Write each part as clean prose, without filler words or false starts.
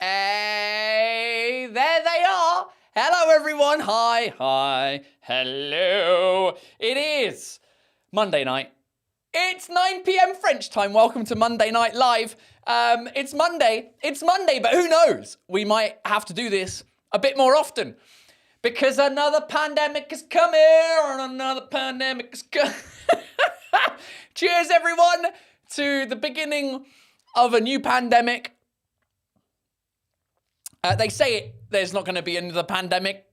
Hey, there they are. Hello, everyone. Hi. Hello. It is Monday night. It's 9 p.m. French time. Welcome to Monday Night Live. It's Monday, but who knows? We might have to do this a bit more often because another pandemic is coming and another pandemic is coming. Cheers, everyone, to the beginning of a new pandemic. They say there's not going to be another pandemic,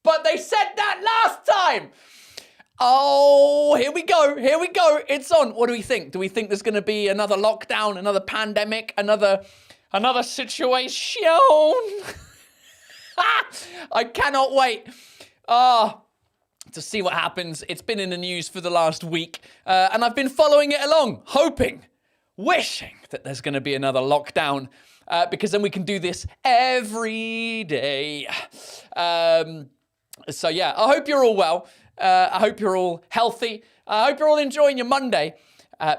but they said that last time. Oh, here we go. It's on. What do we think? Do we think there's going to be another lockdown, another pandemic, another situation? I cannot wait to see what happens. It's been in the news for the last week, and I've been following it along, hoping, wishing that there's going to be another lockdown, because then we can do this every day. So yeah, I hope you're all well. I hope you're all healthy. I hope you're all enjoying your Monday,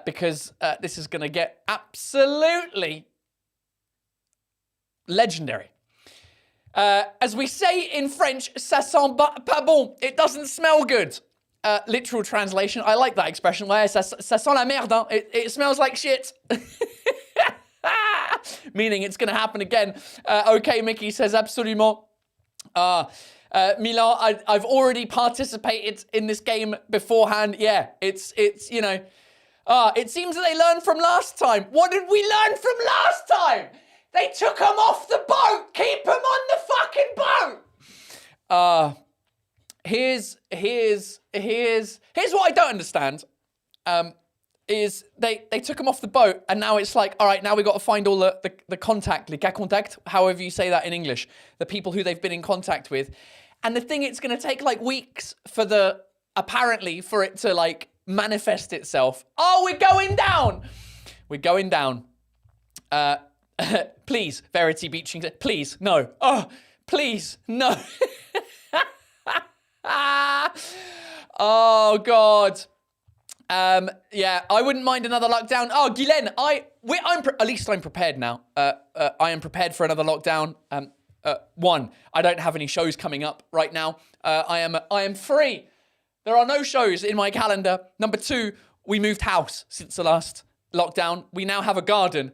because this is going to get absolutely legendary. As we say in French, ça sent pas bon. It doesn't smell good. Literal translation. I like that expression. Ouais, ça sent la merde. Hein? It smells like shit. Meaning it's going to happen again. Okay, Mickey says absolument. Milan, I've already participated in this game beforehand. Yeah, it's you know. It seems that they learned from last time. What did we learn from last time? They took them off the boat. Keep them on the fucking boat. Here's what I don't understand. Is they took them off the boat and now it's like, all right, now we got to find all the contact, les cas contact, however you say that in English, the people who they've been in contact with. And the thing, it's going to take like weeks for it to like manifest itself. Oh, we're going down. Please, Verity Beaching, please, no. Oh, please, no. Oh, God. Yeah, I wouldn't mind another lockdown. Oh, Guylaine, at least I'm prepared now. I am prepared for another lockdown. One, I don't have any shows coming up right now. I am free. There are no shows in my calendar. Number two, we moved house since the last lockdown. We now have a garden.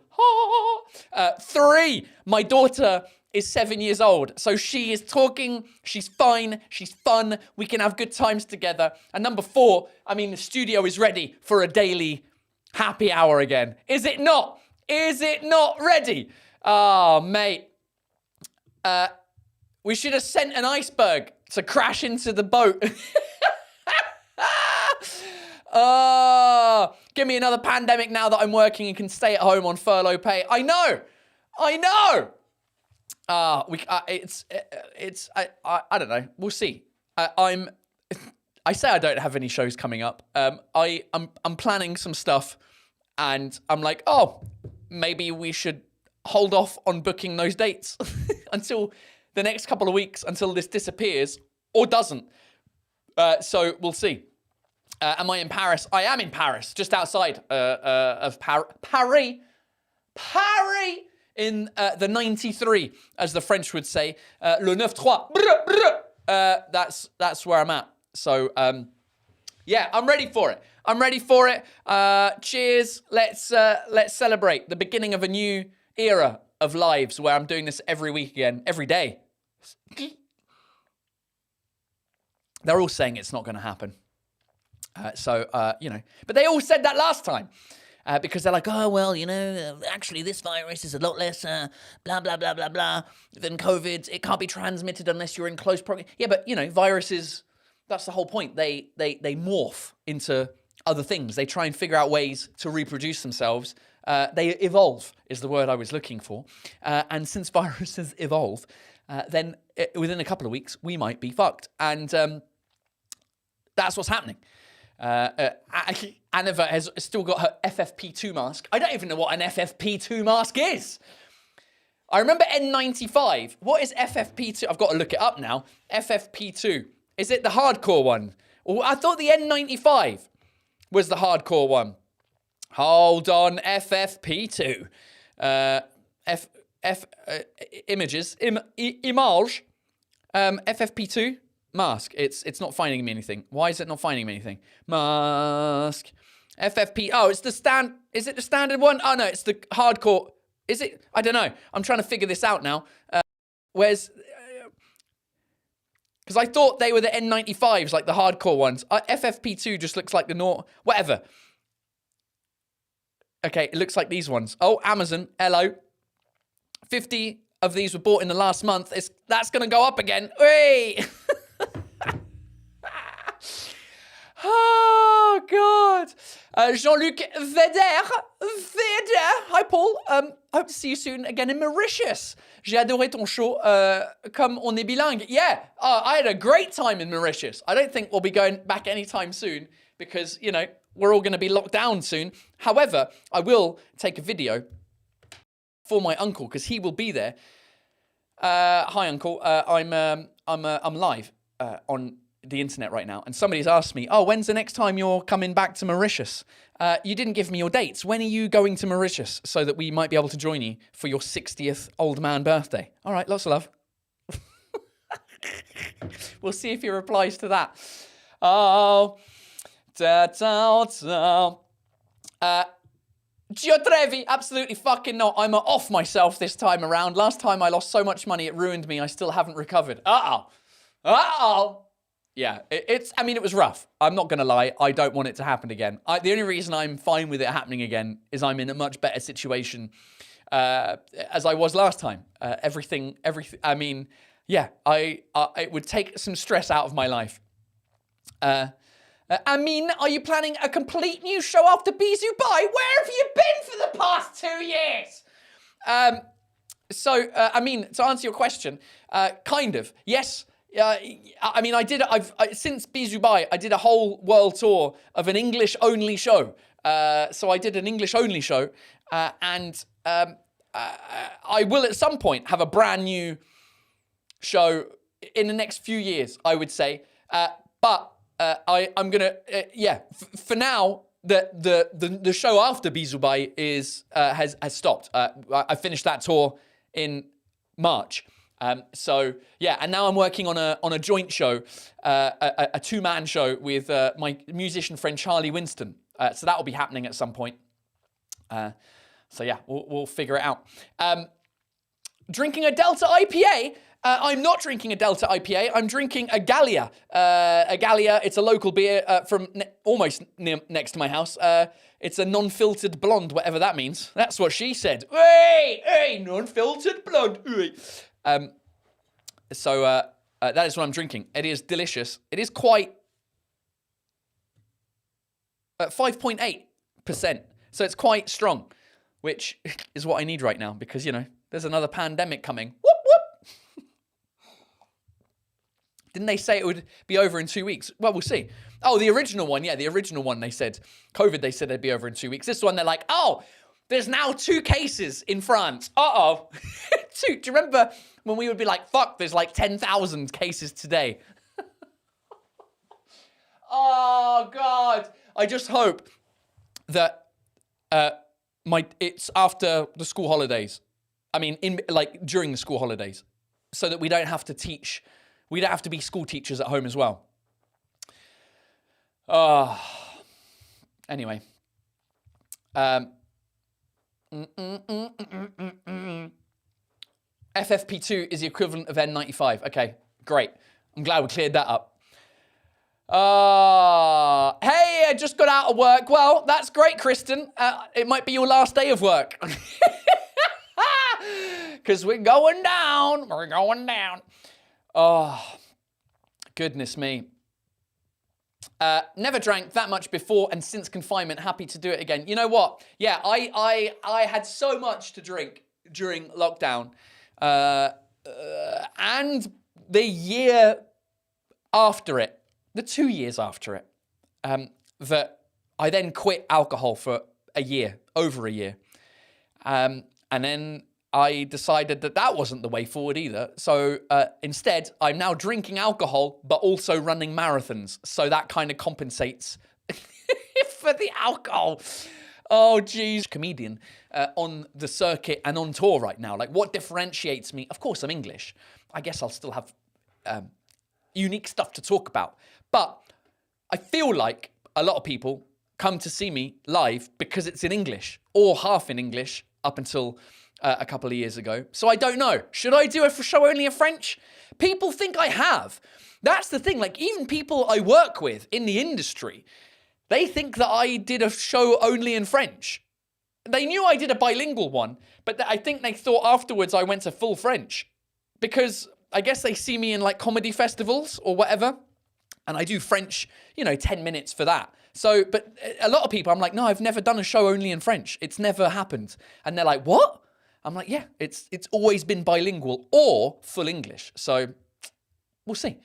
Three, my daughter is 7 years old. So she is talking, she's fine, she's fun, we can have good times together. And number four, I mean, the studio is ready for a daily happy hour again. Is it not? Is it not ready? Oh, mate. We should have sent an iceberg to crash into the boat. Give me another pandemic now that I'm working and can stay at home on furlough pay. I know. I don't know. We'll see. I say I don't have any shows coming up. I'm planning some stuff, and I'm like, oh, maybe we should hold off on booking those dates until the next couple of weeks, until this disappears or doesn't. So we'll see. Am I in Paris? I am in Paris, just outside of Paris. Paris in the 93, as the French would say. Le 9-3. That's where I'm at. So, yeah, I'm ready for it. Cheers. Let's celebrate the beginning of a new era of lives where I'm doing this every week again, every day. They're all saying it's not going to happen. You know, but they all said that last time. Because they're like, oh, well, you know, actually this virus is a lot less blah, blah, blah, blah, blah than COVID. It can't be transmitted unless you're in close proximity. Yeah, but, you know, viruses, that's the whole point. They morph into other things. They try and figure out ways to reproduce themselves. They evolve is the word I was looking for. And since viruses evolve, then within a couple of weeks, we might be fucked. And that's what's happening. Aneva has still got her FFP2 mask. I don't even know what an FFP2 mask is. I remember N95. What is FFP2? I've got to look it up now. FFP2. Is it the hardcore one? Well, I thought the N95 was the hardcore one. Hold on, FFP2. images, image, FFP2 mask. It's not finding me anything. Why is it not finding me anything? Mask, FFP. Oh, it's the Is it the standard one? Oh no, it's the hardcore. Is it? I don't know. I'm trying to figure this out now. Where's? Because I thought they were the N95s, like the hardcore ones. FFP2 just looks like the whatever. Okay, it looks like these ones. Oh, Amazon, hello. 50 of these were bought in the last month. That's going to go up again. Hey! Oh, God. Jean-Luc Veder. Hi, Paul. Hope to see you soon again in Mauritius. J'ai adoré ton show. Comme on est bilingue. Yeah, I had a great time in Mauritius. I don't think we'll be going back anytime soon because, you know, we're all going to be locked down soon. However, I will take a video for my uncle because he will be there. Hi, Uncle. I'm live on the internet right now, and somebody's asked me, "Oh, when's the next time you're coming back to Mauritius?" You didn't give me your dates. When are you going to Mauritius so that we might be able to join you for your 60th old man birthday? All right, lots of love. We'll see if he replies to that. Oh, Gio Trevi, absolutely fucking not. I'm off myself this time around. Last time I lost so much money, it ruined me. I still haven't recovered. Yeah, it was rough. I'm not going to lie. I don't want it to happen again. The only reason I'm fine with it happening again is I'm in a much better situation as I was last time. Everything, I mean, yeah, it would take some stress out of my life. I mean, are you planning a complete new show after Bisou Bye? Where have you been for the past 2 years? I mean, to answer your question, kind of, yes. I mean, since Bisou Bye, I did a whole world tour of an English-only show. So I did an English-only show, and I will at some point have a brand new show in the next few years, I would say. But I'm gonna, for now, the show after Bisou Bye has stopped. I finished that tour in March. So yeah, and now I'm working on a joint show, a two-man show with my musician friend Charlie Winston. So that will be happening at some point. So yeah, we'll figure it out. Drinking a Delta IPA. I'm not drinking a Delta IPA. I'm drinking a Gallia. It's a local beer from almost next to my house. It's a non-filtered blonde, whatever that means. That's what she said. Hey, non-filtered blonde. So that is what I'm drinking. It is delicious. It is quite 5.8%. So it's quite strong, which is what I need right now because, you know, there's another pandemic coming. Whoop, whoop. Didn't they say it would be over in 2 weeks? Well, we'll see. Oh, the original one. Yeah, the original one, they said. COVID, they said it'd be over in 2 weeks. This one, they're like, oh, there's now 2 cases in France. Uh-oh. 2. Do you remember when we would be like, fuck, there's like 10,000 cases today? Oh, God. I just hope that it's after the school holidays. I mean, during the school holidays. So that we don't have to teach... We don't have to be school teachers at home as well. Anyway. FFP2 is the equivalent of N95. Okay, great. I'm glad we cleared that up. Hey, I just got out of work. Well, that's great, Kristen. It might be your last day of work. Because we're going down. We're going down. Oh, goodness me. Never drank that much before and since confinement. Happy to do it again. You know what? Yeah, I had so much to drink during lockdown. And the year after it, the 2 years after it, that I then quit alcohol for a year, over a year. And then I decided that wasn't the way forward either. So instead, I'm now drinking alcohol, but also running marathons. So that kind of compensates for the alcohol. Oh, geez. Comedian on the circuit and on tour right now. Like, what differentiates me? Of course, I'm English. I guess I'll still have unique stuff to talk about. But I feel like a lot of people come to see me live because it's in English or half in English up until a couple of years ago. So I don't know. Should I do a show only in French? People think I have. That's the thing. Like, even people I work with in the industry, they think that I did a show only in French. They knew I did a bilingual one, but I think they thought afterwards I went to full French because I guess they see me in like comedy festivals or whatever. And I do French, 10 minutes for that. So, but a lot of people, I'm like, no, I've never done a show only in French. It's never happened. And they're like, what? I'm like, yeah, it's always been bilingual or full English. So we'll see.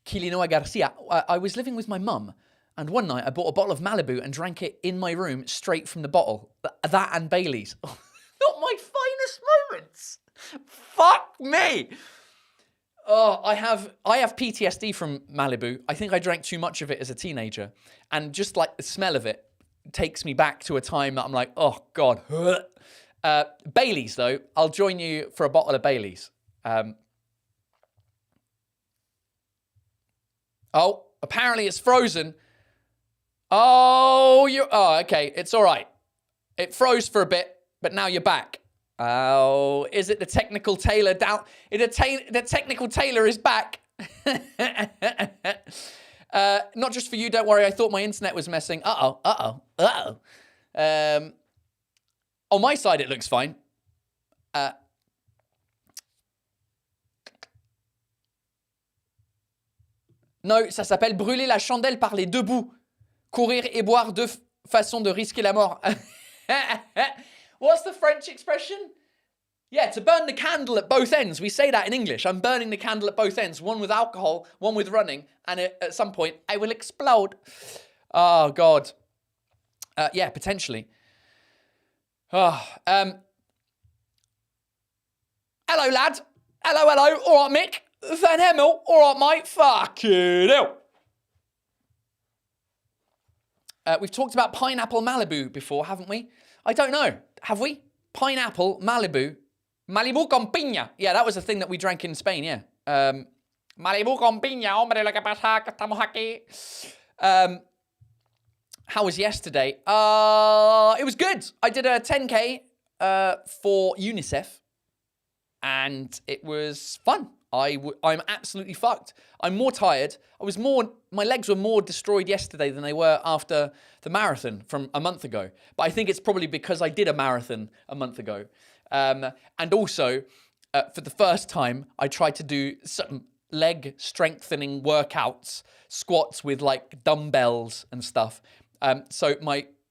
Kilinoa Garcia, I was living with my mum, and one night I bought a bottle of Malibu and drank it in my room straight from the bottle. That and Bailey's. Not my finest moments. Fuck me. Oh, I have PTSD from Malibu. I think I drank too much of it as a teenager. And just like the smell of it takes me back to a time that I'm like, oh, God. Bailey's, though. I'll join you for a bottle of Bailey's. Oh, apparently it's frozen. Oh, okay. It's all right. It froze for a bit, but now you're back. Oh, is it the technical Taylor down? The technical Taylor is back. Not just for you, don't worry. I thought my internet was messing. On my side, it looks fine. Non, ça s'appelle brûler la chandelle par les deux bouts. Courir et boire, deux façons de risquer la mort. What's the French expression? Yeah, to burn the candle at both ends. We say that in English. I'm burning the candle at both ends. One with alcohol, one with running. And at some point, I will explode. Oh, God. Yeah, potentially. Oh, hello, lad. Hello. All right, Mick. Van Hemmel. All right, mate. Fucking hell. We've talked about pineapple Malibu before, haven't we? I don't know. Have we? Pineapple Malibu. Malibu con piña. Yeah, that was a thing that we drank in Spain, yeah. Malibu con piña. Hombre, lo que pasa que estamos aquí. How was yesterday? It was good. I did a 10K for UNICEF. And it was fun. I'm absolutely fucked. I'm more tired. My legs were more destroyed yesterday than they were after the marathon from a month ago. But I think it's probably because I did a marathon a month ago. And also, for the first time, I tried to do some leg strengthening workouts, squats with like dumbbells and stuff. So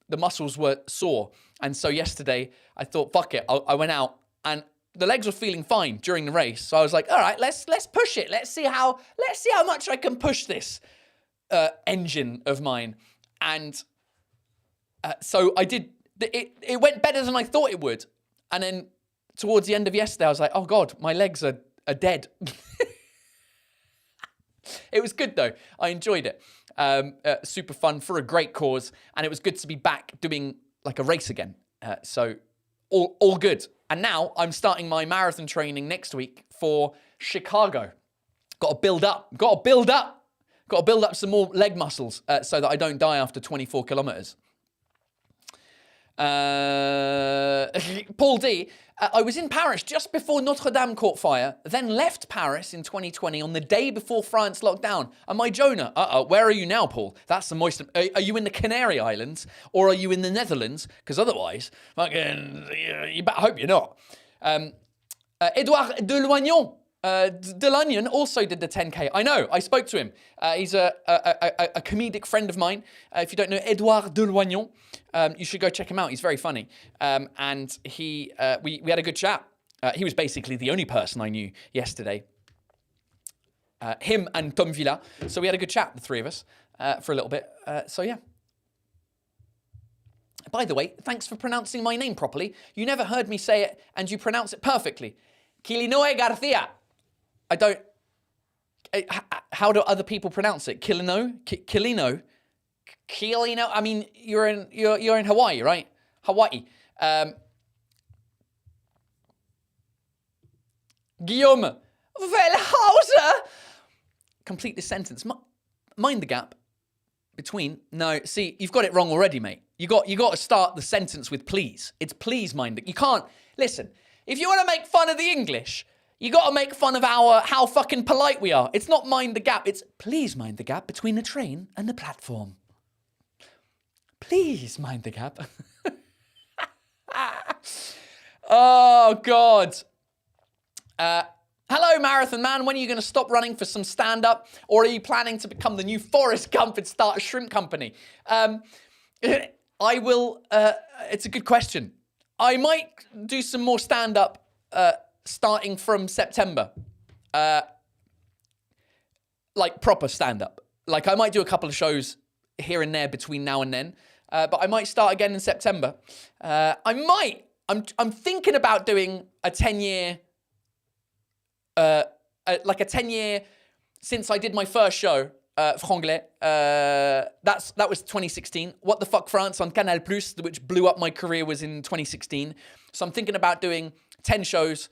the muscles were sore. And so yesterday, I thought, fuck it. I went out and the legs were feeling fine during the race. So I was like, all right, let's push it. Let's see how much I can push this engine of mine. And so I did. It went better than I thought it would. And then towards the end of yesterday, I was like, oh God, my legs are dead. It was good though. I enjoyed it. Super fun for a great cause. And it was good to be back doing like a race again. So all good. And now I'm starting my marathon training next week for Chicago. Got to build up some more leg muscles so that I don't die after 24 kilometers. Paul D, I was in Paris just before Notre Dame caught fire, then left Paris in 2020 on the day before France locked down. Am I Jonah? Where are you now, Paul? That's the most... Are you in the Canary Islands or are you in the Netherlands? Because otherwise, fucking, I hope you're not. Edouard Deloignon. Delanion also did the 10K. I know, I spoke to him. He's a comedic friend of mine. If you don't know Edouard Deloignon, you should go check him out. He's very funny. And we had a good chat. He was basically the only person I knew yesterday. Him and Tom Villa. So we had a good chat, the three of us, for a little bit. So yeah. By the way, thanks for pronouncing my name properly. You never heard me say it, and you pronounce it perfectly. Quilinoe Garcia. I don't... How do other people pronounce it? Quilino? Quilino? Quilino? I mean, you're in Hawaii, right? Hawaii. Guillaume Wellhauser. Complete this sentence. Mind the gap between. No, see, you've got it wrong already, mate. You got to start the sentence with please. It's please mind it. You can't listen. If you want to make fun of the English, you got to make fun of how fucking polite we are. It's not mind the gap. It's please mind the gap between the train and the platform. Please mind the gap. Oh God. Hello, Marathon Man. When are you going to stop running for some stand-up? Or are you planning to become the new Forrest Gump and start a shrimp company? I will... it's a good question. I might do some more stand-up starting from September. Like proper stand-up. Like I might do a couple of shows here and there between now and then. But I might start again in September. I'm thinking about doing a 10-year... like a 10-year since I did my first show, Franglais. That was 2016. What the Fuck France on Canal+, which blew up my career, was in 2016. So I'm thinking about doing 10 shows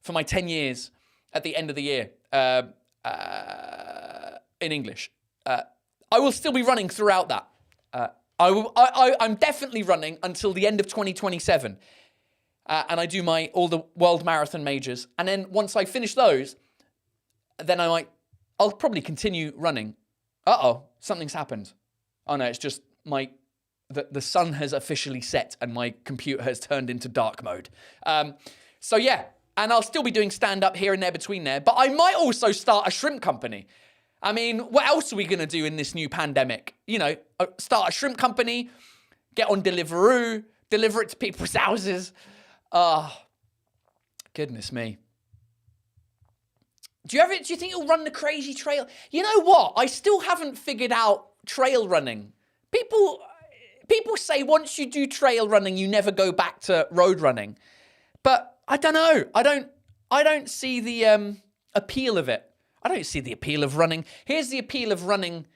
for my 10 years at the end of the year in English. I will still be running throughout that. I'm definitely running until the end of 2027. And I do all the world marathon majors. And then once I finish those, then I'll probably continue running. Uh-oh, something's happened. Oh no, it's just the sun has officially set and my computer has turned into dark mode. So yeah, and I'll still be doing stand-up here and there between there, but I might also start a shrimp company. I mean, what else are we going to do in this new pandemic? You know, start a shrimp company, get on Deliveroo, deliver it to people's houses. Oh, goodness me. Do you think you'll run the crazy trail? You know what? I still haven't figured out trail running. People say once you do trail running, you never go back to road running. But I don't know. I don't see the appeal of it. I don't see the appeal of running. Here's the appeal of running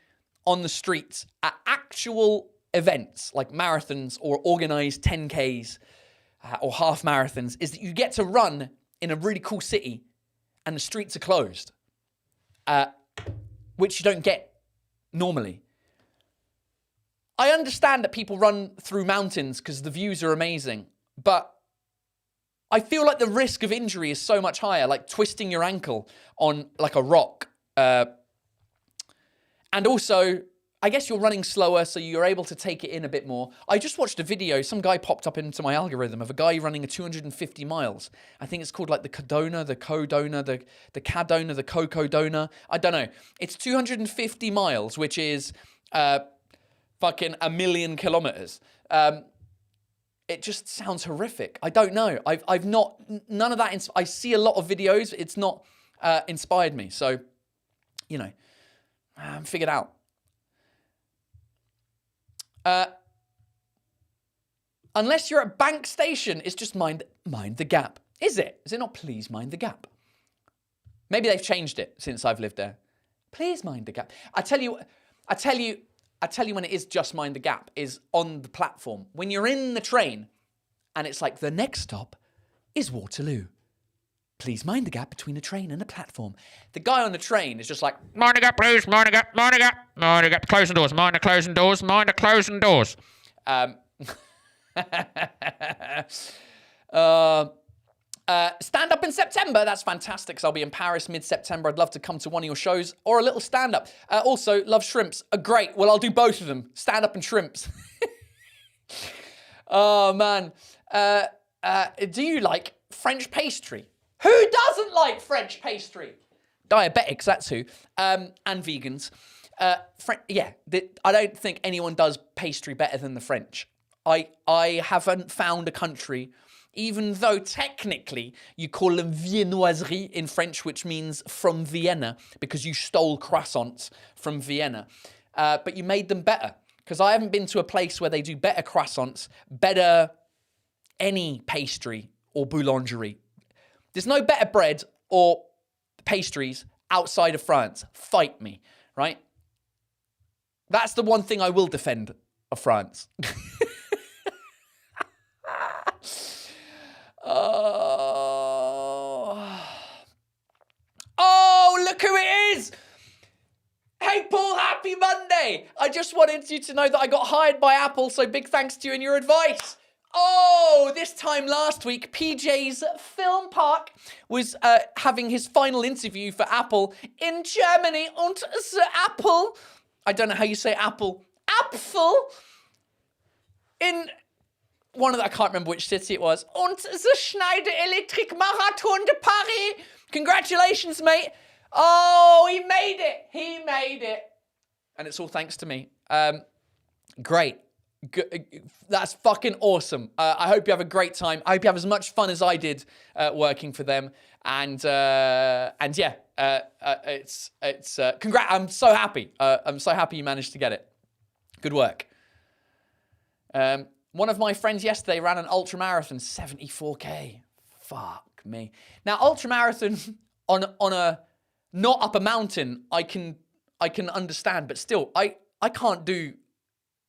on the streets at actual events like marathons or organized 10Ks. Or half marathons, is that you get to run in a really cool city and the streets are closed, which you don't get normally. I understand that people run through mountains because the views are amazing, but I feel like the risk of injury is so much higher, like twisting your ankle on like a rock. And also, I guess you're running slower, so you're able to take it in a bit more. I just watched a video. Some guy popped up into my algorithm of a guy running a 250 miles. I think it's called like the Cadona, the Codona, the Cadona, the Cocodona. I don't know. It's 250 miles, which is fucking 1 million kilometers. It just sounds horrific. I don't know. I've not, none of that. I see a lot of videos. It's not inspired me. So, you know, I'm figured out. Unless you're at Bank Station, it's just mind the gap. Is it? Is it not please mind the gap? Maybe they've changed it since I've lived there. Please mind the gap. I tell you when it is just mind the gap is on the platform. When you're in the train and it's like the next stop is Waterloo. Please mind the gap between the train and the platform. The guy on the train is just like, mind the gap, please, mind the gap, mind the gap, mind the gap, closing doors, mind the closing doors, mind the closing doors. Stand up in September. That's fantastic because I'll be in Paris mid-September. I'd love to come to one of your shows or a little stand-up. Also, love shrimps. Great. Well, I'll do both of them. Stand-up and shrimps. Oh, man. Do you like French pastry? Who doesn't like French pastry? Diabetics, that's who. And vegans. I don't think anyone does pastry better than the French. I haven't found a country, even though technically you call them viennoiserie in French, which means from Vienna, because you stole croissants from Vienna. But you made them better, because I haven't been to a place where they do better croissants, better any pastry or boulangerie. There's no better bread or pastries outside of France. Fight me, right? That's the one thing I will defend of France. Oh, look who it is! Hey, Paul, happy Monday! I just wanted you to know that I got hired by Apple, so big thanks to you and your advice. Oh, this time last week, PJ's Film Park was having his final interview for Apple in Germany. Und the Apple, I don't know how you say Apple, Apfel, in one of the, I can't remember which city it was. Und the Schneider Electric Marathon de Paris. Congratulations, mate. Oh, he made it. He made it. And it's all thanks to me. Great. That's fucking awesome. I hope you have a great time. I hope you have as much fun as I did working for them. And yeah, it's congrats. I'm so happy. I'm so happy you managed to get it. Good work. One of my friends yesterday ran an ultramarathon, 74K. Fuck me. Now, ultramarathon on a not up a mountain, I can understand, but still, I can't do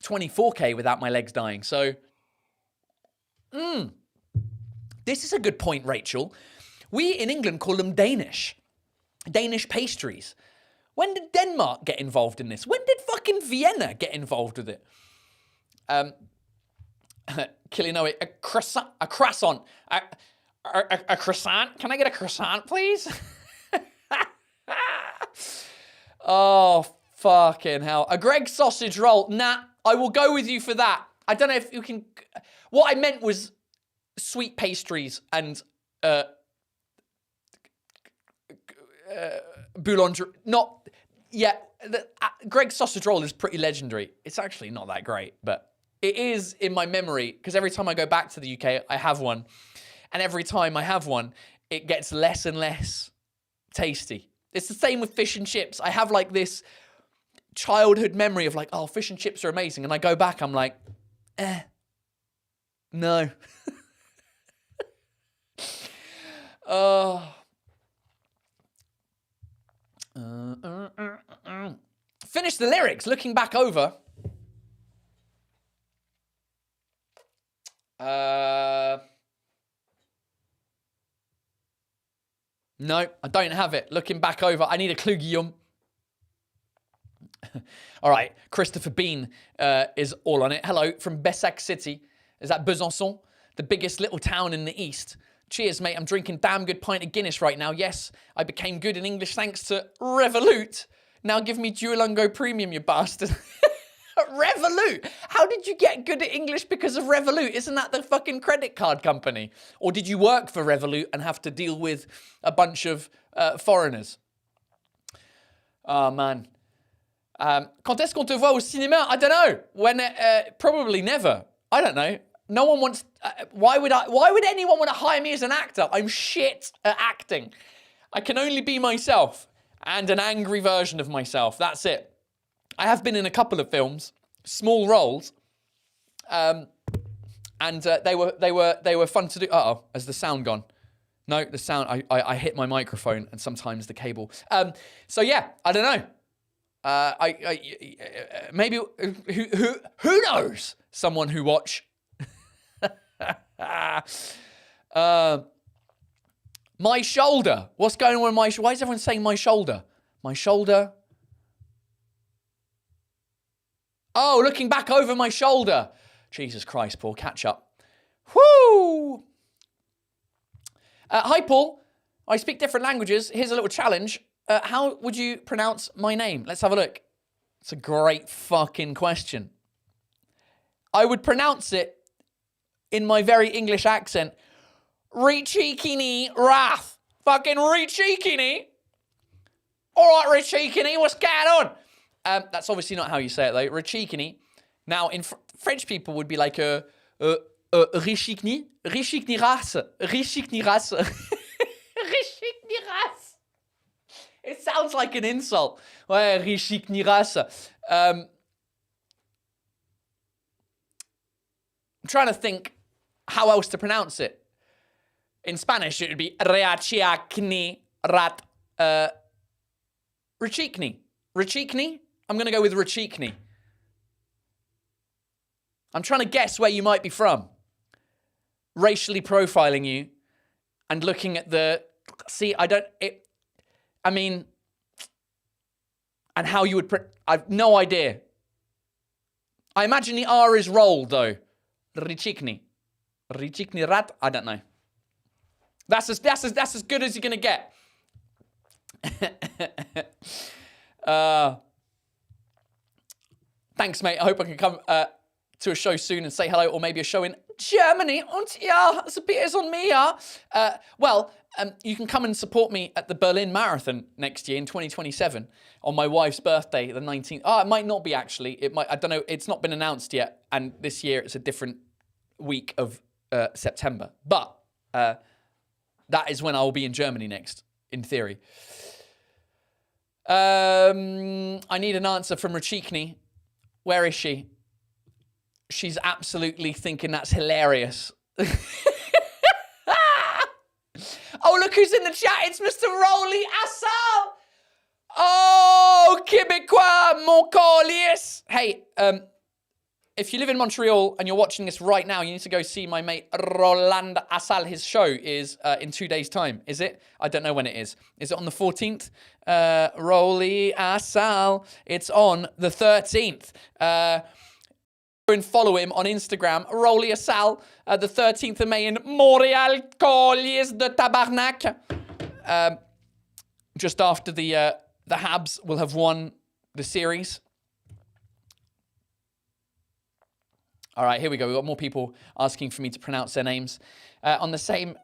24K without my legs dying. So, this is a good point, Rachel. We in England call them Danish pastries. When did Denmark get involved in this? When did fucking Vienna get involved with it? Kilinoe, a croissant, a croissant. Can I get a croissant, please? Oh, fucking hell. A Greg sausage roll. Nah, I will go with you for that. I don't know if you can... What I meant was sweet pastries and boulangerie. Not... Yeah, Greg's sausage roll is pretty legendary. It's actually not that great, but it is in my memory, because every time I go back to the UK, I have one. And every time I have one, it gets less and less tasty. It's the same with fish and chips. I have like this childhood memory of like, oh, fish and chips are amazing. And I go back, I'm like, no. Finish the lyrics, looking back over. No, I don't have it. Looking back over, I need a clue, Guillaume. All right, Christopher Bean is all on it. Hello, from Bessac City. Is that Besançon? The biggest little town in the east. Cheers, mate. I'm drinking damn good pint of Guinness right now. Yes, I became good in English thanks to Revolut. Now give me Duolingo Premium, you bastard. Revolut? How did you get good at English because of Revolut? Isn't that the fucking credit card company? Or did you work for Revolut and have to deal with a bunch of foreigners? Oh, man. Quand est-ce qu'on te voit au cinéma? I don't know. When? Probably never. I don't know. No one wants... why would anyone want to hire me as an actor? I'm shit at acting. I can only be myself and an angry version of myself. That's it. I have been in a couple of films, small roles, and they were fun to do. Uh-oh, has the sound gone? No, the sound. I hit my microphone and sometimes the cable. So yeah, I don't know. Maybe who knows? Someone who watch. My shoulder. What's going on with my? Why is everyone saying my shoulder? My shoulder. Oh, looking back over my shoulder. Jesus Christ, Paul, catch up. Whoo! Hi, Paul. I speak different languages. Here's a little challenge. How would you pronounce my name? Let's have a look. It's a great fucking question. I would pronounce it in my very English accent. Richikini Wrath. Fucking Richikini. All right, Richikini, what's going on? That's obviously not how you say it, though. Richikini. Now, in French people would be like Richikni. Richikni Race. Richikni Race. Richikni Race. It sounds like an insult. Ouais, Richikni Race. I'm trying to think how else to pronounce it. In Spanish, it would be Rachiakni Rat Rachikni. Rachikni? I'm going to go with Rachikni. I'm trying to guess where you might be from. Racially profiling you and looking at the... See, and how you would... I've no idea. I imagine the R is rolled, though. Rachikni. Rachikni Rat? I don't know. That's as good as you're going to get. Thanks, mate. I hope I can come to a show soon and say hello, or maybe a show in Germany. Und ja, it's a bit is on me, yeah. You can come and support me at the Berlin Marathon next year in 2027 on my wife's birthday, the 19th. Oh, it might not be actually. It might. I don't know. It's not been announced yet, and this year it's a different week of September. But that is when I will be in Germany next, in theory. I need an answer from Rachikni. Where is she? She's absolutely thinking that's hilarious. Oh, look who's in the chat. It's Mr. Rolly Assal. Oh, Québécois, Montcolius. Hey, if you live in Montreal and you're watching this right now, you need to go see my mate Roland Assal. His show is in 2 days' time. Is it? I don't know when it is. Is it on the 14th? Rolly Assal. It's on the 13th. And follow him on Instagram, Rolly Assal, the 13th of May in Montreal, Colliers de Tabarnak. Just after the Habs will have won the series. All right, here we go. We've got more people asking for me to pronounce their names. On the same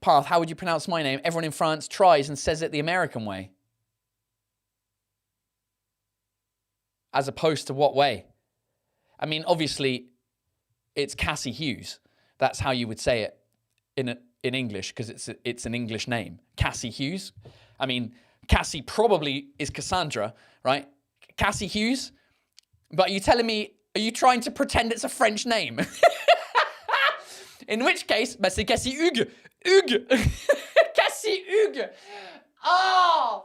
path, how would you pronounce my name? Everyone in France tries and says it the American way. As opposed to what way? I mean, obviously, it's Cassie Hughes. That's how you would say it in English, because it's an English name. Cassie Hughes. I mean, Cassie probably is Cassandra, right? Cassie Hughes. But are you telling me, are you trying to pretend it's a French name? In which case, c'est Cassie Hugues. Hugues. Cassie Hugues. Oh!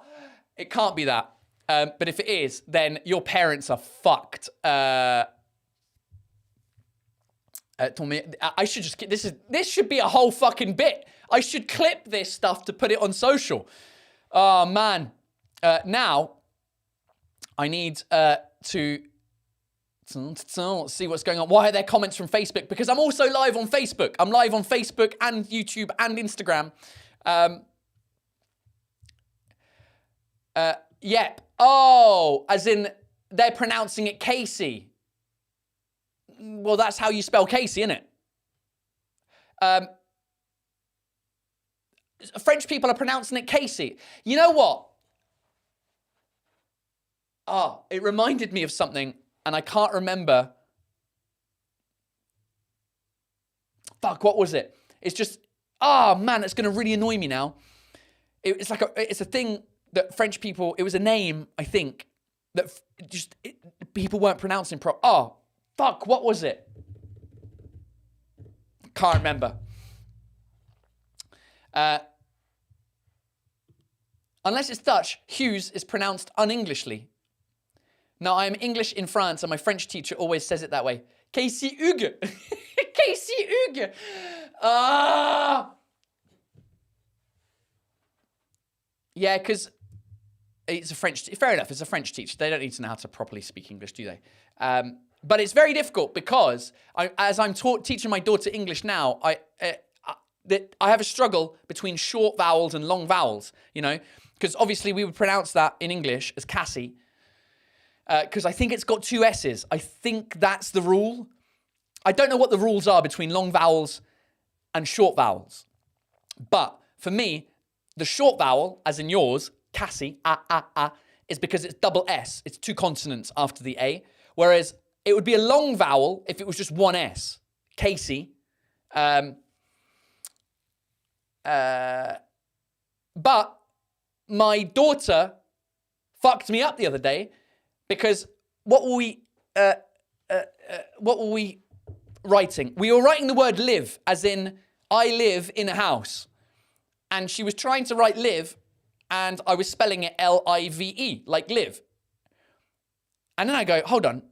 It can't be that. But if it is, then your parents are fucked. I should just... This should be a whole fucking bit. I should clip this stuff to put it on social. Oh, man. Now, I need to see what's going on. Why are there comments from Facebook? Because I'm also live on Facebook. I'm live on Facebook and YouTube and Instagram. Yep. Oh, as in they're pronouncing it Casey. Well, that's how you spell Casey, isn't it? French people are pronouncing it Casey. You know what? Oh, it reminded me of something, and I can't remember. Fuck, what was it? It's just, oh man, it's going to really annoy me now. It's a thing that French people, it was a name, I think, that people weren't pronouncing properly. Oh, fuck, what was it? Can't remember. Unless it's Dutch, Hughes is pronounced un-Englishly. Now, I am English in France, and my French teacher always says it that way. Casey Hugues. Casey Hugues. Yeah, because it's a French... Fair enough, it's a French teacher. They don't need to know how to properly speak English, do they? But it's very difficult because as I'm teaching my daughter English now, I have a struggle between short vowels and long vowels, you know? Because obviously we would pronounce that in English as Cassie. Because I think it's got 2 S's. I think that's the rule. I don't know what the rules are between long vowels and short vowels. But for me, the short vowel, as in yours, Cassie, is because it's double S. It's 2 consonants after the A. Whereas it would be a long vowel if it was just 1 S. Casey. But my daughter fucked me up the other day because what will we writing. We were writing the word live, as in, I live in a house. And she was trying to write live, and I was spelling it L-I-V-E, like live. And then I go, hold on,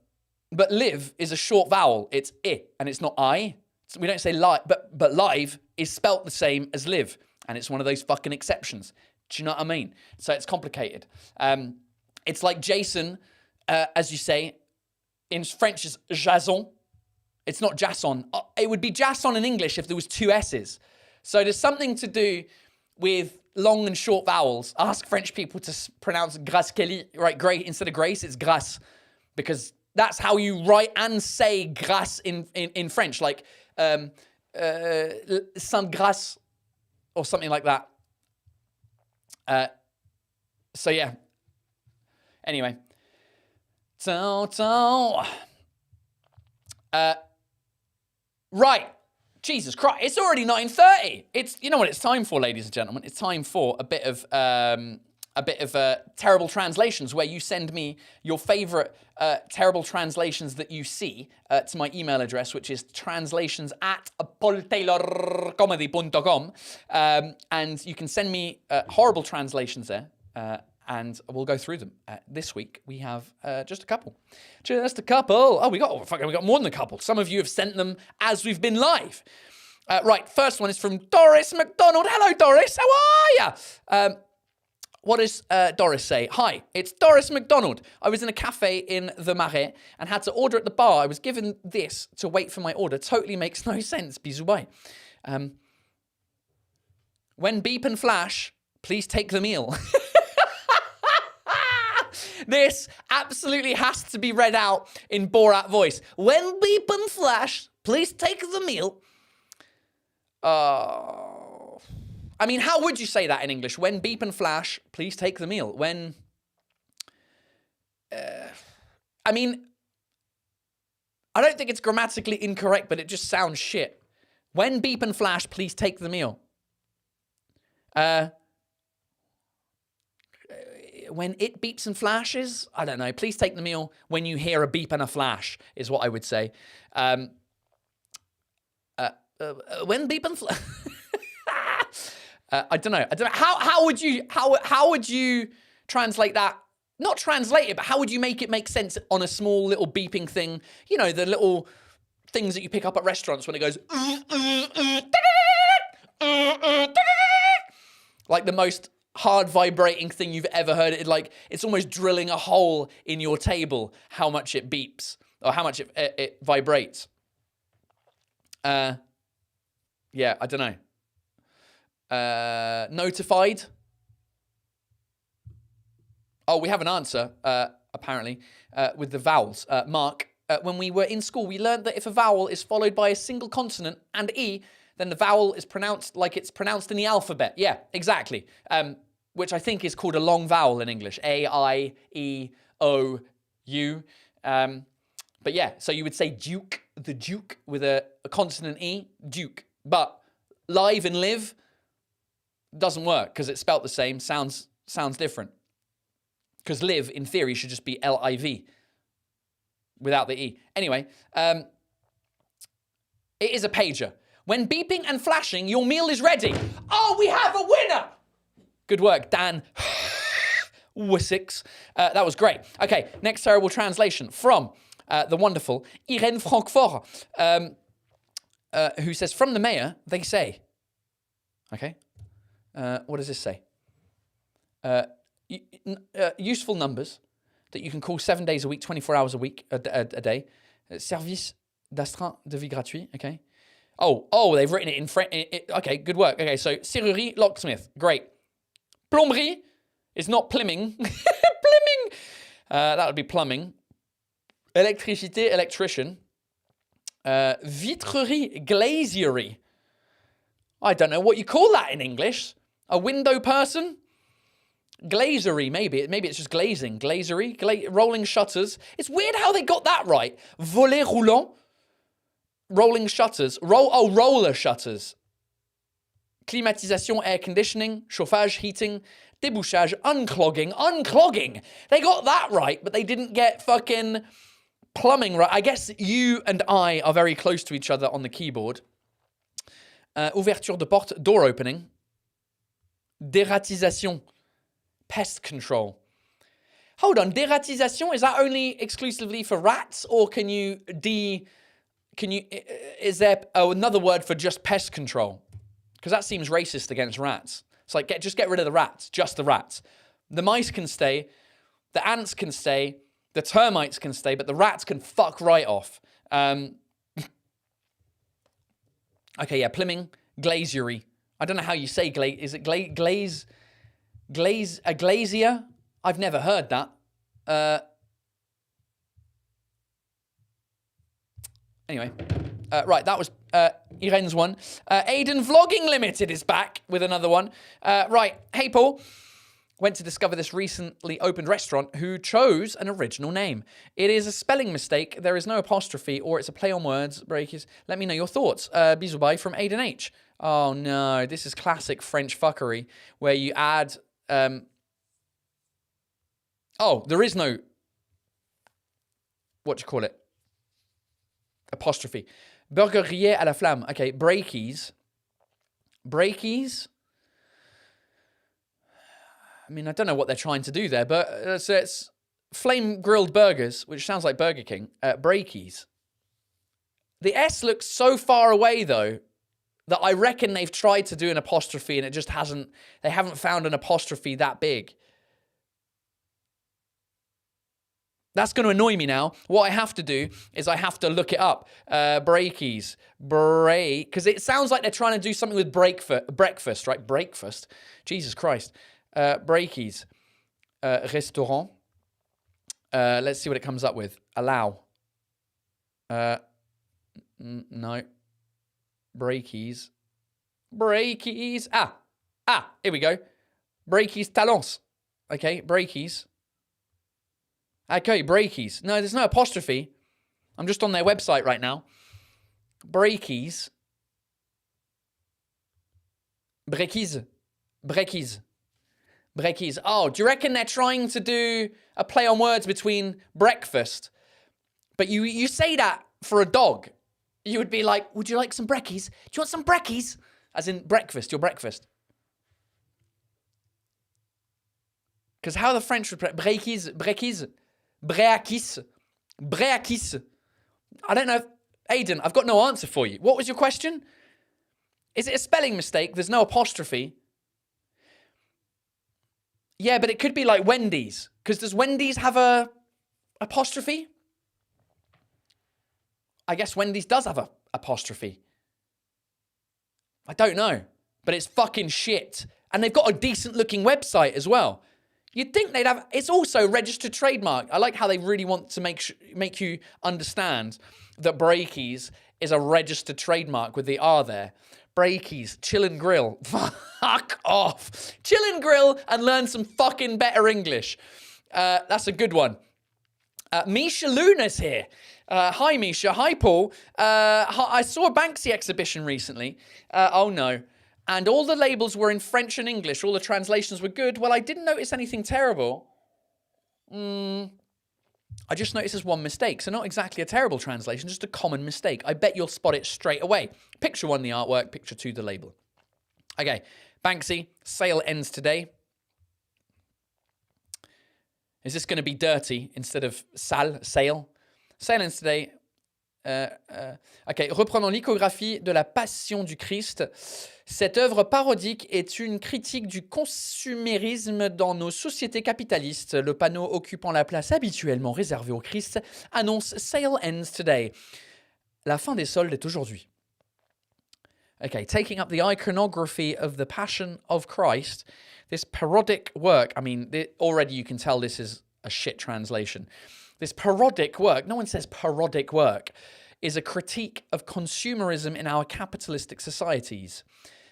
but live is a short vowel. It's I, and it's not I. So we don't say live, but live is spelt the same as live. And it's one of those fucking exceptions. Do you know what I mean? So it's complicated. It's like Jason, as you say, in French is Jason. It's not Jason. It would be Jason in English if there was two S's. So there's something to do with long and short vowels. Ask French people to pronounce Grace Kelly, right? Grace instead of Grace, it's Grace, because that's how you write and say Grace in French, like Sainte Grace or something like that. So yeah. Anyway. Right. Jesus Christ. It's already 9:30. You know what it's time for, ladies and gentlemen? It's time for a bit of terrible translations, where you send me your favorite terrible translations that you see to my email address, which is translations@paultaylorcomedy.com. And you can send me horrible translations there. And we'll go through them. This week, we have just a couple. Just a couple. Oh, we got more than a couple. Some of you have sent them as we've been live. Right, first one is from Doris McDonald. Hello, Doris. How are you? What does Doris say? Hi, it's Doris McDonald. I was in a cafe in the Marais and had to order at the bar. I was given this to wait for my order. Totally makes no sense. Bisous, bye. When beep and flash, please take the meal. This absolutely has to be read out in Borat voice. When beep and flash, please take the meal. I mean, how would you say that in English? When beep and flash, please take the meal. When... I mean, I don't think it's grammatically incorrect, but it just sounds shit. When beep and flash, please take the meal. When it beeps and flashes, I don't know. Please take the meal when you hear a beep and a flash, is what I would say. When beep and flash... I don't know. How would you translate that? Not translate it, but how would you make it make sense on a small little beeping thing? You know, the little things that you pick up at restaurants when it goes... like the most hard vibrating thing you've ever heard. It's almost drilling a hole in your table how much it beeps or how much it vibrates. Yeah, I don't know. Notified. Oh, we have an answer, apparently, with the vowels. Mark, when we were in school, we learned that if a vowel is followed by a single consonant and E, then the vowel is pronounced like it's pronounced in the alphabet. Yeah, exactly. Which I think is called a long vowel in English. A, I, E, O, U. But yeah, so you would say duke, the duke, with a consonant E, duke. But live and live doesn't work because it's spelt the same, sounds different. Because live, in theory, should just be L-I-V without the E. Anyway, it is a pager. When beeping and flashing, your meal is ready. Oh, we have a winner! Good work, Dan Wessex. That was great. Okay, next terrible translation from the wonderful Irene Francfort, who says, from the mayor, they say. Okay. What does this say? Useful numbers that you can call 7 days a week, 24 hours a week, a day. Service d'astreinte de vie gratuit. Okay. Oh, they've written it in French. Okay, good work. Okay, so serrurerie, locksmith. Great. Plomberie is not plumbing. Plumbing. That would be plumbing. Électricité, electrician. Vitrerie, glazierie. I don't know what you call that in English. A window person? Glazery, maybe. Maybe it's just glazing. Glazery, rolling shutters. It's weird how they got that right. Volet roulant. Rolling shutters. Roller shutters. Climatisation, air conditioning. Chauffage, heating. Débouchage, unclogging. They got that right, but they didn't get fucking Plumbing, right? I guess you and I are very close to each other on the keyboard. Ouverture de porte, door opening. Dératisation, pest control. Hold on, dératisation, is that only exclusively for rats, or is there another word for just pest control? Because that seems racist against rats. It's like, just get rid of the rats, just the rats. The mice can stay, the ants can stay, the termites can stay, but the rats can fuck right off. Okay, yeah, plumbing, glazier. I don't know how you say glaze. Is it glaze? A glazier? I've never heard that. Anyway, right, that was Irene's one. Aiden Vlogging Limited is back with another one. Right, hey Paul. Went to discover this recently opened restaurant who chose an original name. It is a spelling mistake. There is no apostrophe, or it's a play on words. Breakers. Let me know your thoughts. Bisous bye from Aiden H. Oh no, this is classic French fuckery where you add. Oh, there is no. What do you call it? Apostrophe. Burgerier à la flamme. Okay, breakies. Breakies. I mean, I don't know what they're trying to do there, but so it's flame grilled burgers, which sounds like Burger King. Breakies. The S looks so far away, though, that I reckon they've tried to do an apostrophe and it just hasn't, they haven't found an apostrophe that big. That's going to annoy me now. What I have to do is I have to look it up. Breakies. Because it sounds like they're trying to do something with breakfast, right? Breakfast. Jesus Christ. Breakies. Restaurant. Let's see what it comes up with. Allow. No. Breakies. Breakies. Here we go. Breakies talents. Okay, breakies. Okay, breakies. No, there's no apostrophe. I'm just on their website right now. Breakies. Breakies. Breakies. Breakies. Oh, do you reckon they're trying to do a play on words between breakfast? But you say that for a dog. You would be like, would you like some brekkies? Do you want some brekkies? As in breakfast, your breakfast. Because how the French would brekkies, brekkies, breakis, breakis. I don't know. Aiden, I've got no answer for you. What was your question? Is it a spelling mistake? There's no apostrophe. Yeah, but it could be like Wendy's. Because does Wendy's have a apostrophe? I guess Wendy's does have a apostrophe. I don't know. But it's fucking shit. And they've got a decent looking website as well. You'd think they'd have. It's also registered trademark. I like how they really want to make you understand that Breakies is a registered trademark with the R there. Breakies, chill and grill. Fuck off. Chill and grill and learn some fucking better English. That's a good one. Misha Luna's here. Hi, Misha. Hi, Paul. I saw a Banksy exhibition recently. Oh, no. And all the labels were in French and English. All the translations were good. Well, I didn't notice anything terrible. I just noticed there's one mistake. So not exactly a terrible translation, just a common mistake. I bet you'll spot it straight away. Picture 1, the artwork. Picture 2, the label. Okay. Banksy, sale ends today. Is this going to be dirty instead of sale? Sale ends today. Ok, reprenons l'icographie de la Passion du Christ. Cette œuvre parodique est une critique du consumérisme dans nos sociétés capitalistes. Le panneau occupant la place habituellement réservée au Christ annonce Sale ends today. La fin des soldes est aujourd'hui. Okay, taking up the iconography of the Passion of Christ, this parodic work, I mean, already you can tell this is a shit translation. This parodic work, no one says parodic work, is a critique of consumerism in our capitalistic societies.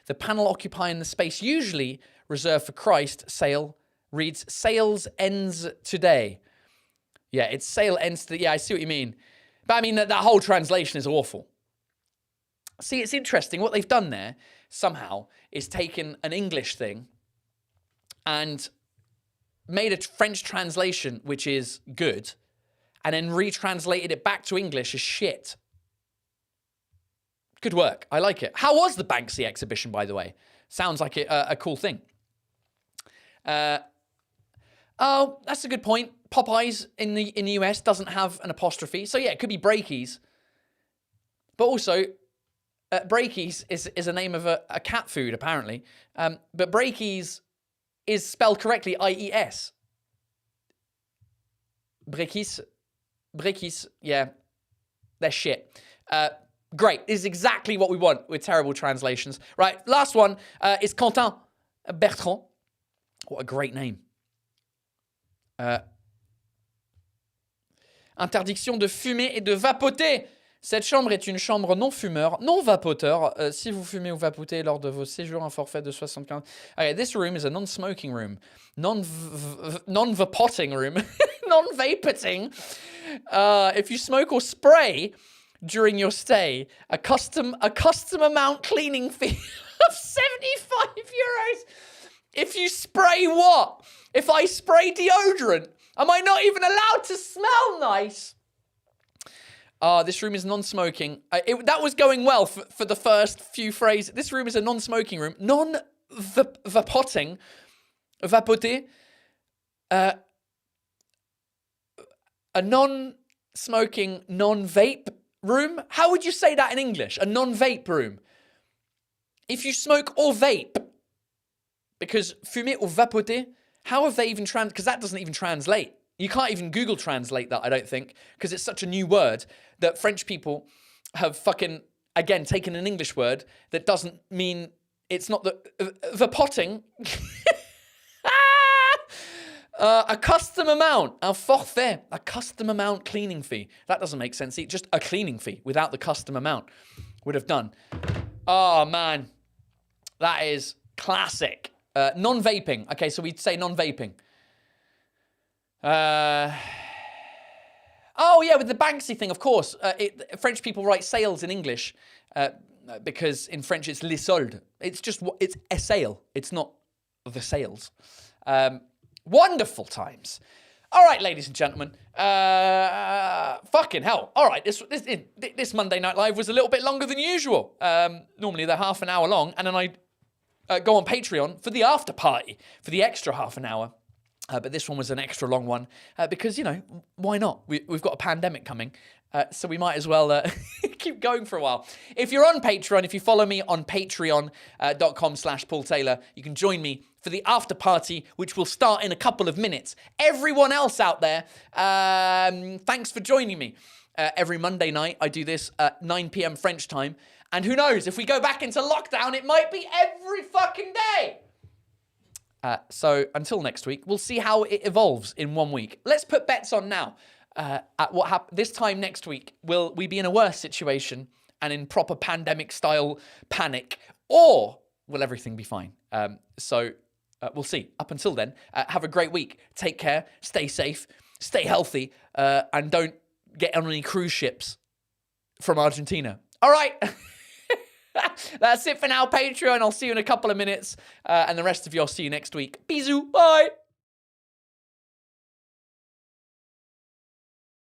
The panel occupying the space usually reserved for Christ, sale, reads, Sales ends today. Yeah, it's sale ends today. Yeah, I see what you mean. But I mean, that whole translation is awful. See, it's interesting. What they've done there, somehow, is taken an English thing and made a French translation, which is good, and then retranslated it back to English as shit. Good work. I like it. How was the Banksy exhibition, by the way? Sounds like a cool thing. Oh, that's a good point. Popeyes in the US doesn't have an apostrophe. So yeah, it could be Breakies. But also, Breakies is a name of a cat food, apparently. But Breakies is spelled correctly, I-E-S. Breakies, yeah. They're shit. Great. This is exactly what we want with terrible translations. Right, last one is Quentin Bertrand. What a great name. Interdiction de fumer et de vapoter. Cette chambre est une chambre non-fumeur, non-vapoteur. Si vous fumez ou vapotez lors de vos séjours, un forfait de 75. Okay, this room is a non-smoking room. Non-vapoting room. Non-vapoting. If you smoke or spray during your stay, a custom amount cleaning fee of 75 euros. If you spray what? If I spray deodorant, am I not even allowed to smell nice? This room is non-smoking. That was going well for the first few phrases. This room is a non-smoking room. Non-vapoting. Vapoter. A non-smoking, non-vape room? How would you say that in English? A non-vape room. If you smoke or vape, because fumer or vapoter, how have they even because that doesn't even translate. You can't even Google translate that, I don't think, because it's such a new word that French people have fucking, again, taken an English word that doesn't mean, it's not the potting. A custom amount, un forfait, a custom amount cleaning fee. That doesn't make sense. Just a cleaning fee without the custom amount would have done. Oh, man. That is classic. Non-vaping. Okay, so we'd say non-vaping. Oh, yeah, with the Banksy thing, of course. French people write sales in English because in French it's les soldes. It's a sale. It's not the sales. Wonderful times. All right, ladies and gentlemen. Fucking hell. All right, this Monday Night Live was a little bit longer than usual. Normally they're half an hour long, and then I go on Patreon for the after party, for the extra half an hour. But this one was an extra long one because, you know, why not? We've got a pandemic coming, so we might as well keep going for a while. If you're on Patreon, if you follow me on patreon.com/Paul Taylor, you can join me for the after party, which will start in a couple of minutes. Everyone else out there, thanks for joining me. Every Monday night, I do this at 9 p.m. French time. And who knows, if we go back into lockdown, it might be every fucking day. So until next week, we'll see how it evolves in 1 week. Let's put bets on now. At what happens this time next week. Will we be in a worse situation and in proper pandemic style panic, or will everything be fine? So we'll see. Up until then, have a great week. Take care. Stay safe. Stay healthy. And don't get on any cruise ships from Argentina. All right. That's it for now, Patreon. I'll see you in a couple of minutes. And the rest of you, I'll see you next week. Bisous. Bye.